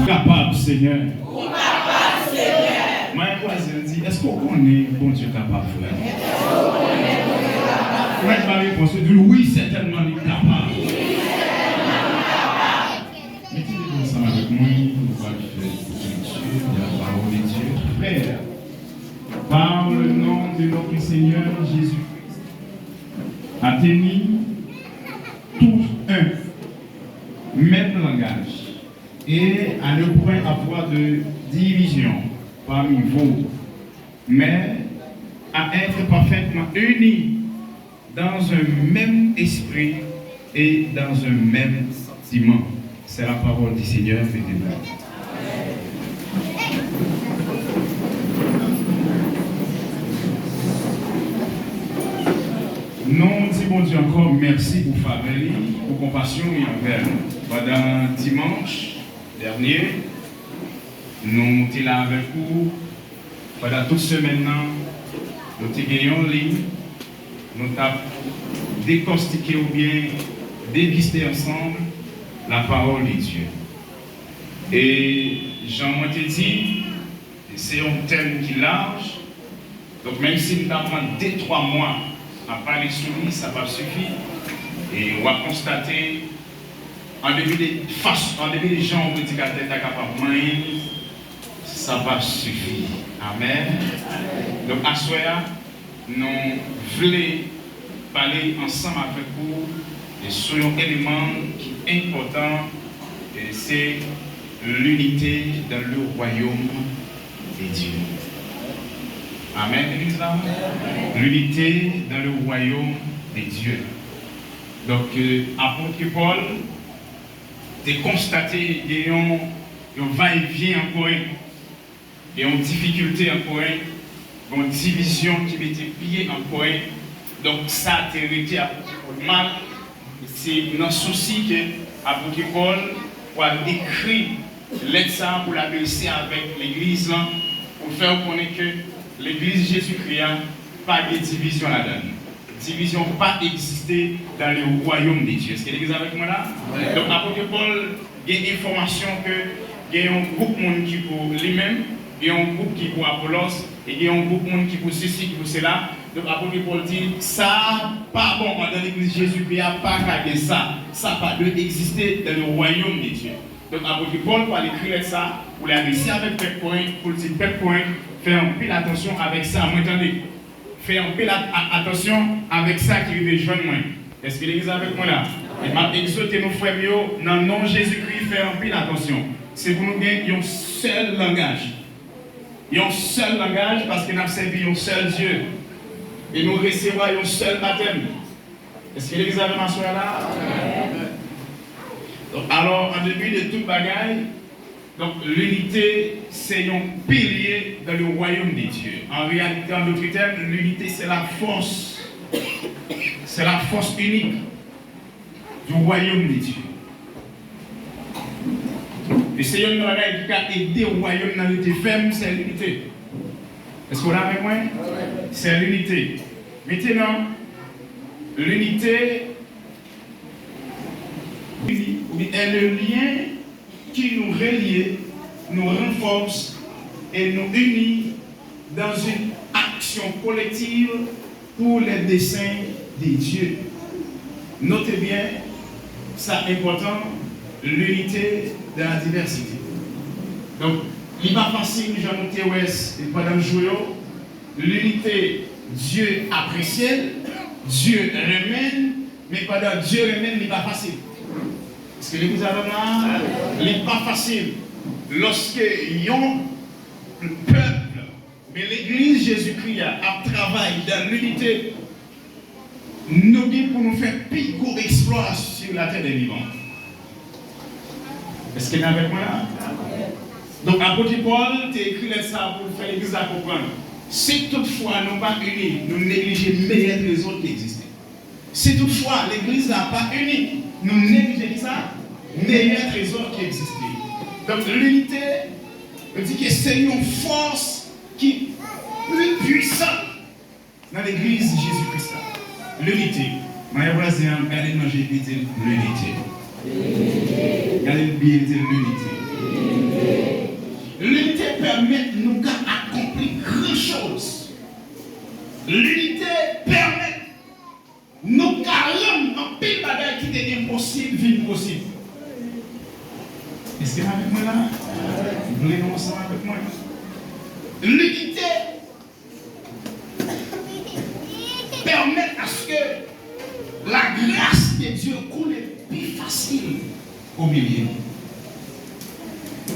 Capable, Seigneur. Moi, je dis, est-ce qu'on connaît bon Dieu capable, frère? Moi, je vais répondre, je dis oui, certainement, il est capable. Mettez-vous ensemble avec moi, on va faire la parole de Dieu. Frère, par le nom de notre Seigneur Jésus-Christ, atteignez tous un même langage et à ne point avoir de division parmi vous, mais à être parfaitement unis dans un même esprit et dans un même sentiment. C'est la parole du Seigneur. Nous disons bon Dieu encore merci pour faveur, pour compassion et envers nous. Pendant dimanche dernier, nous étions là avec vous. Pendant toute semaine, nous étions en ligne. Nous avons décortiqué ou bien déguisté ensemble la parole de Dieu. Et Jean m'a dit, c'est un thème qui est large. Donc même si nous avons 2-3 mois à parler sur lui, ça va suffire. Et on va constater, en début des gens qui disent qu'elle est capable de ça va suffire. Amen. Donc à ce moment, nous voulons parler ensemble avec vous sur un élément qui est important, et c'est l'unité dans le royaume de Dieu. Amen, Église là. L'unité dans le royaume de Dieu. Donc, apôtre Paul a constaté qu'il y a un va-et-vient en Corinthe, il y a une difficulté en Corinthe, une division qui mettait pied en Corinthe. Donc, ça a été apôtre Paul mal. C'est un souci que apôtre Paul a écrit lettre ça pour la laisser avec l'église pour faire connaître que l'église Jésus-Christ n'a pas de division là-dedans. Division pas existé dans le royaume de Dieu. Est-ce que l'église est avec moi là? Ouais. Donc, apôtre Paul a une information que il y a un groupe de monde qui pour lui-même, il y a un groupe qui pour Apollos, et il y a un groupe de monde qui pour ceci, qui pour cela. Donc, apôtre Paul dit, ça, pas bon, dans l'église Jésus-Christ, pas qu'à ça. Ça pas de exister dans le royaume de Dieu. Donc, apôtre Paul, pour écrire ça, pour la laisser avec Père Point, pour dire Père Point, faire un peu attention avec ça. Vous entendez? Faire un peu attention avec ça qui est jeune moi. Est-ce que l'église est avec moi là? Et m'a exhorté nos frères, dans le nom de Jésus-Christ, faire un peu attention. C'est pour nous gagner un seul langage. Il y a un seul langage parce que nous avons servi un seul Dieu. Et nous recevons un seul baptême. Est-ce que l'église est avec moi là? Donc, alors, en début de toute bagaille, donc l'unité, c'est un pilier dans le royaume de Dieu. En réalité, en d'autres termes, l'unité, c'est la force. C'est la force unique du royaume de Dieu. Et c'est un bagaille qui a aidé au royaume dans l'unité ferme, c'est l'unité. Est-ce que vous l'avez avec moi? C'est l'unité. Maintenant, l'unité est le lien qui nous relie, nous renforce et nous unit dans une action collective pour les desseins de Dieu. Notez bien, c'est important, l'unité dans la diversité. Donc, il n'est pas facile, Jean West et pendant le jour, l'unité, Dieu apprécie, Dieu remène, mais pendant Dieu remène, il n'est pas facile. Parce que l'église là, il n'est pas facile. Lorsque y a le peuple, mais l'église Jésus-Christ a travaillé dans l'unité, nous dit pour nous faire plus gros exploit sur la terre des vivants. Est-ce qu'il est avec moi là? Donc, apôtre Paul, tu as écrit ça pour faire l'église à comprendre. Si toutefois nous pas unis, nous négligeons meilleurs les autres qui existent. Si toutefois l'église n'a pas uni, nous négligeons ça, meilleur trésor qui existait. Donc l'unité, je dis que c'est une force qui est plus puissante dans l'église Jésus-Christ. L'unité. Mais voisin, regardez dans Jésus dit l'unité. Regardez bien dit l'unité. L'unité permet de nous accomplir grand chose. L'unité permet de nous rendre un pile bagaille qui était impossible, vie possible. Est-ce que vous êtes avec moi là? Vous voulez nous ensemble avec moi? L'unité permet à ce que la grâce de Dieu coule plus facile au milieu.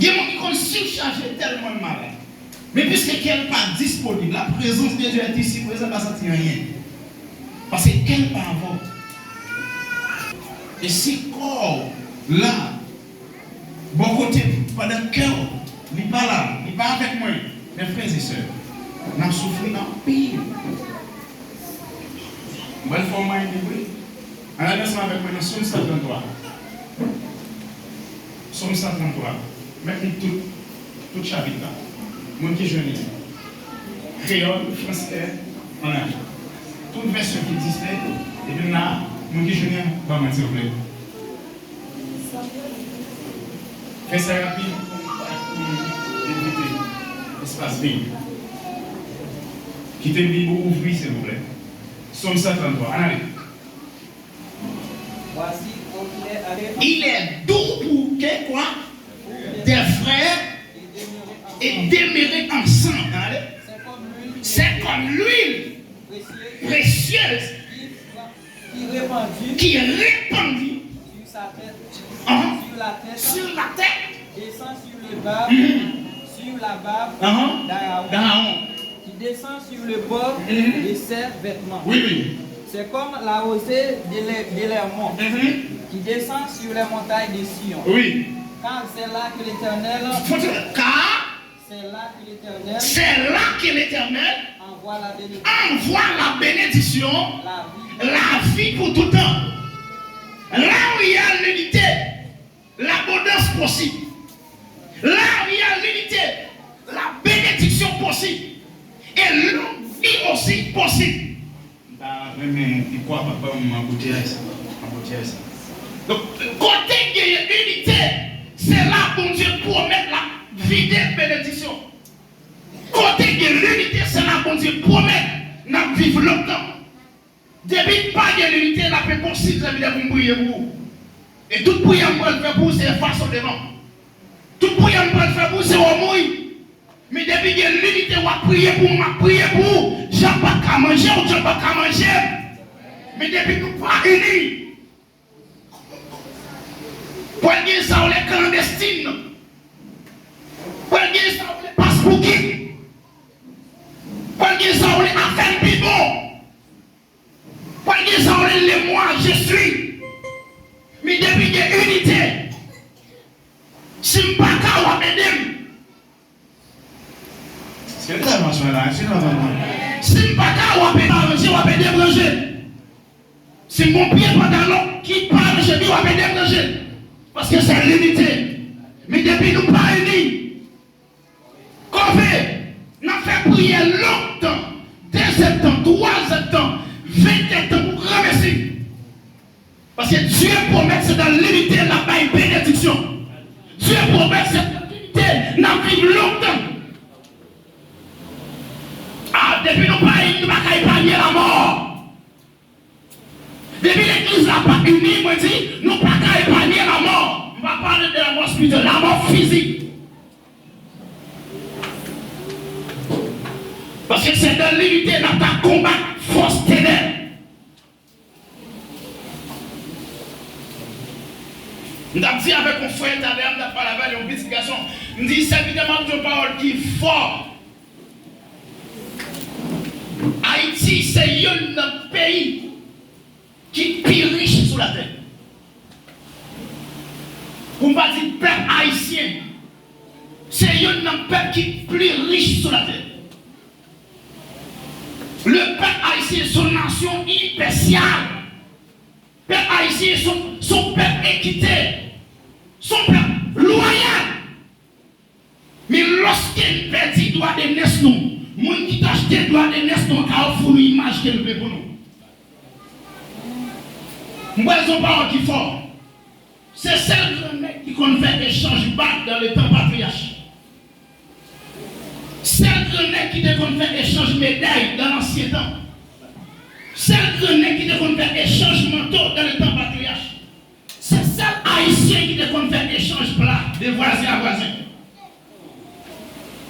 Il y a des gens qui ont surchargé tellement de malade. Mais puisque qu'elle n'est pas disponible, la présence de Dieu est ici, vous ne pas sentir rien. Parce qu'elle n'est pas avant. Et si corps là, bon côté, pendant que cœur, il n'est pas là, il n'est pas avec moi, mes frères et sœurs, nous avons souffert dans le pire. Bonne forme à oui. Allez ensemble avec moi dans Somme 133. Somme 133. Mettez tout chapitre là. Mon qui jeune. Créole, français, en anglais. Toute version qui existe. Et puis là, mon qui jeune, va m'en s'il vous plaît. Faites ça rapide. Évitez. Espace vide. Quittez le Bible, ouvrez s'il vous plaît. Somme 133. Allez. Voici il est doux pour que quoi? Des frères et demeurer ensemble. C'est comme l'huile précieuse qui est répandue sur la tête, descend sur le bas, sur la barbe d'Aaron, qui descend sur le bord de ses vêtements. Oui. C'est comme la rosée de l'Hermon qui descend sur les montagnes de Sion. Oui. Car c'est là que l'Éternel envoie la bénédiction, la vie pour tout temps. Là où il y a l'unité, l'abondance possible. Là où il y a l'unité, la bénédiction possible. Et longue vie aussi possible. Mais il croit pas m'emboutir ça. Donc, côté de l'unité, c'est là où Dieu promet la vie de bénédiction. Côté de l'unité, c'est là où Dieu promet de vivre longtemps. Depuis pas de l'unité, la paix possible, ça veut dire que vous priez pour vous. Et toute prière que vous faites pour vous, c'est face au devant. Toute prière que vous faites pour vous, c'est au mouille. Mais depuis que l'unité, on va prier pour moi, prier pour vous. Je n'ai pas qu'à manger ou je n'ai pas qu'à manger. Mais depuis que nous ne sommes pas unis, pour dire ça, on est clandestine. Pour dire ça, on est passe-bouquet. Pour dire ça, on est affaire bibon. Pour dire ça, on est les moi, je suis. Mais depuis que l'unité, si je ne suis pas qu'à m'aider. C'est là, si je ne suis pas qu'à m'aider, c'est mon pied pantalon qui parle, je dis, on va me déranger. Parce que c'est l'unité. Mais depuis nous pas unis, qu'on fait, nous avons fait prier longtemps, 2 septembre, 3 septembre, 27 ans pour remercier. Parce que Dieu promet c'est dans l'unité, la bénédiction. Dieu promet c'est dans l'unité, nous vivons longtemps. Ah, depuis nous pas unis, nous ne pouvons pas épargner la mort. Depuis l'église n'a pas unie, moi dis, nous ne pouvons pas épargner la mort. On va parler de la mort spirituelle, la mort physique. Parce que c'est dans l'unité dans ta combat force ténèbres. Nous avons dit avec mon frère, nous avons parlé avec une petite garçon, nous dit c'est évidemment une parole qui est forte. Haïti, c'est un pays qui est plus riche sur la terre. Pour ne pas dire peuple haïtien, c'est un peuple qui est plus riche sur la terre. Le peuple haïtien, son nation spéciale. Le peuple haïtien, son peuple équité, son peuple loyal. Mais lorsqu'il perd le droit de naître, nous, les gens qui t'achètent le droit de naître, nous avons une image qu'elle veut pour nous. Moi, ils ont parole qui fort. C'est celle qui qu'on fait échange bas dans le temps patriarche. Celle qui qu'on fait échange médaille dans l'ancien temps. Celle qui qu'on fait échange manteau dans le temps patriarche. C'est celle haïtien qui qu'on fait échange plat de voisin à voisin.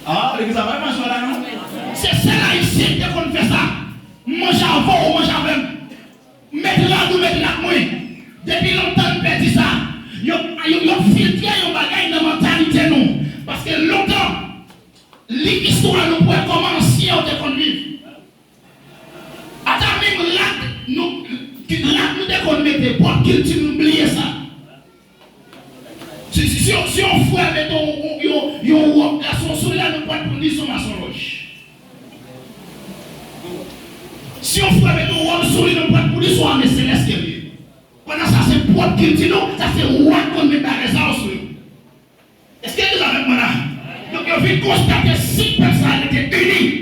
Ah, l'église a vraiment joué là, non? C'est celle haïtien qui qu'on fait ça. Mange avant ou mange avant. Mettre là ou mettre là, moi. Depuis longtemps, on fait ça. Ils ont filtré un bagage dans la mentalité, nous. Parce que longtemps, l'histoire nous pourrait commencer à te conduire. Attends, même là, nous devons mettre pour qu'il tu n'oublies ça. Si on fout avec un garçon sur là, nous pouvons prendre son maçon roche. Si on fout avec un rôle sur lui, nous pouvons prendre son armée céleste. Pendant ça, c'est pour qu'il tu nous, ça c'est roi qu'on met dans les arts sur lui. Est-ce que vous avez là? Donc, il faut constater 6 personnes étaient unies.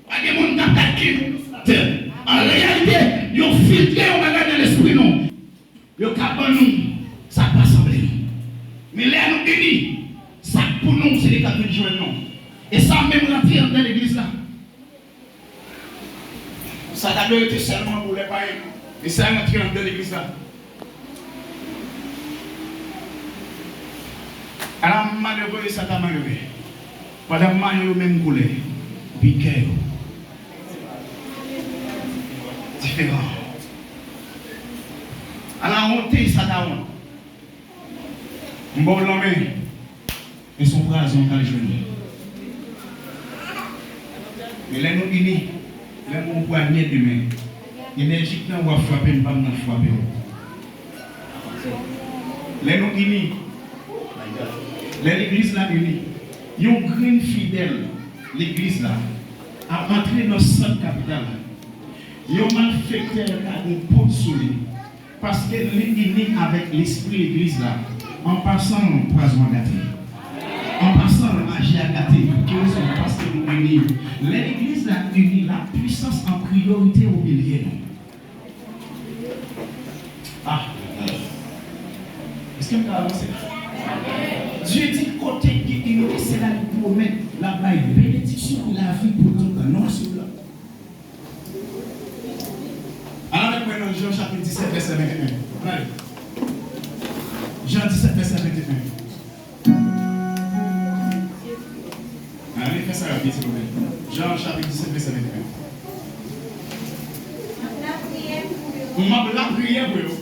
Pas de monde qui a calculé. En réalité, ils ont filtré, on va dans l'esprit, non. Ils ont capable nous, ça pas semblé. Mais là, nous unis, ça pour nous, c'est les 4 jours, non. Et ça, même rentrer dans l'église là. Ça a été seulement pour les païens. Et ça, rentrer dans l'église là. Alors, malheureux, ça t'a malheureux. Madame malheureux, même couleur. Piquet. Différent. Alors, honte, ça t'a honte. Bon, l'homme, et son frère, ils ont qu'à le joindre. Mais là, nous unis. Là, on peut amener demain. L'énergie qui va frapper, nous ne pouvons pas frapper. Là, nous unis. L'église là unie. Il y a une grande fidèle. L'église là a entré dans le centre capital. Il y a un malfaiteur qui a une porte sur lui. Parce qu'elle est unie avec l'esprit de l'église là. En passant au poison gâté. En passant à la magie à gâté. Parce que nous unis. L'église là unie, la puissance en priorité au milieu. Ah. Est-ce que vous avez avancé? Dieu dit côté qui est c'est là pour mettre la bénédiction de la vie pour tout le monde. Non, c'est là. Alors, maintenant, Jean chapitre 17, verset 21. Allez. Jean 17, verset 21. Allez, fais ça rapide, s'il vous plaît. Jean chapitre 17, verset 21. On m'a la prière pour vous.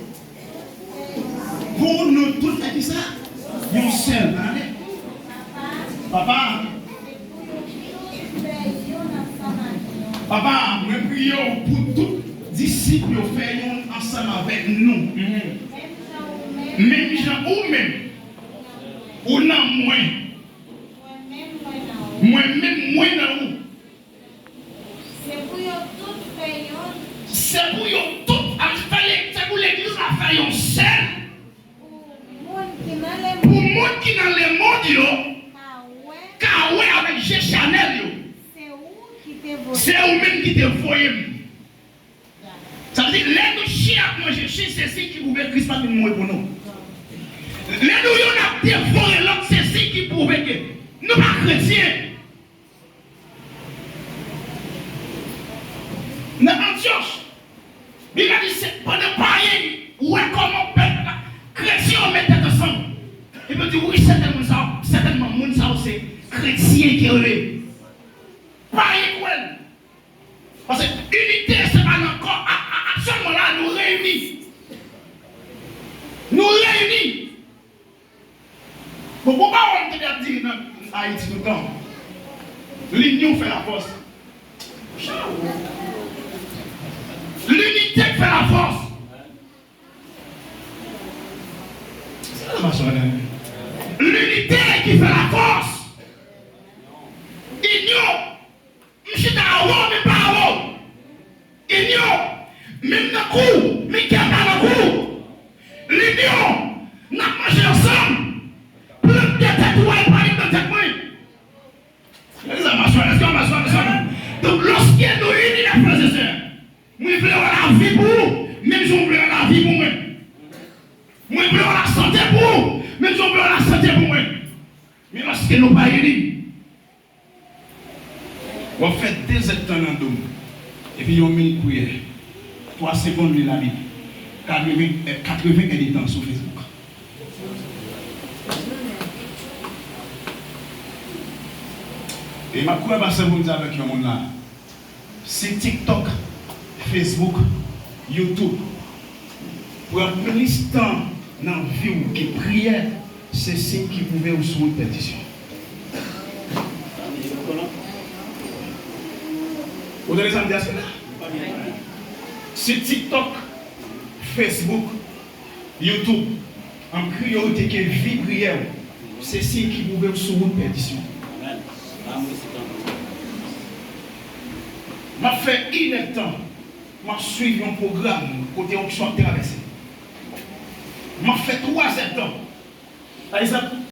Pour nous tous, c'est qui ça? Yon seul, papa, nous prions pour tous disciples faire ensemble avec nous. Même gens ou même, ou non moins. Moi-même, moins dans vous. C'est pour vous tous, c'est pour l'église à faire yon seul. Pour les gens qui dans le monde, car ouais avec G Chanel, c'est vous-même qui te voyez. Ça veut dire, les nous chiens à manger, c'est ceci qui pouvait Christ pas mourir pour nous. Les nous on a dévoré l'autre, c'est ceci qui pouvait que nous pas chrétiens. Dans Antioche, il a dit, c'est pas de païens, ouais, comment peuple chrétien mettait ensemble. Il me dit, oui, certainement, mon ça c'est chrétien qui est pas équal. Parce que l'unité, c'est pas encore. À ce moment-là, nous réunis. Nous réunis. Pourquoi on te dit dans Haïti tout le temps? L'union fait la force. L'unité fait la force. L'unité qui fait la force. Union. Je suis dans la roue, mais pas la roue. Union. Même dans le coup, mais qui a pas le coup. L'union. Nous avons mangé ensemble. Plus de tête, ou elle parle de tête. Donc, lorsqu'il y a nous unis, les frères et sœurs, nous voulons la vie pour vous, même si on veut la vie pour moi. santé pour vous. Mais nous avons la santé pour moi. Mais parce que nous pas unis. On fait 2 hectares dans le dôme. Et puis on met une prière. 3 secondes de la Bible. 80 éditants sur Facebook. Et ma croix va se vous avec le monde là. C'est TikTok, Facebook, YouTube. Pour un plus de temps dans la vie où qui prière, c'est signe qui pouvait ou sur une pétition. Vous avez ça dire cela? C'est TikTok, Facebook, YouTube, en priorité que vie prière, c'est signe qui pouvait ou sur une pétition. Je fait 1 temps, je suivi un programme côté onction traversé. Je fait 3 temps. Par exemple,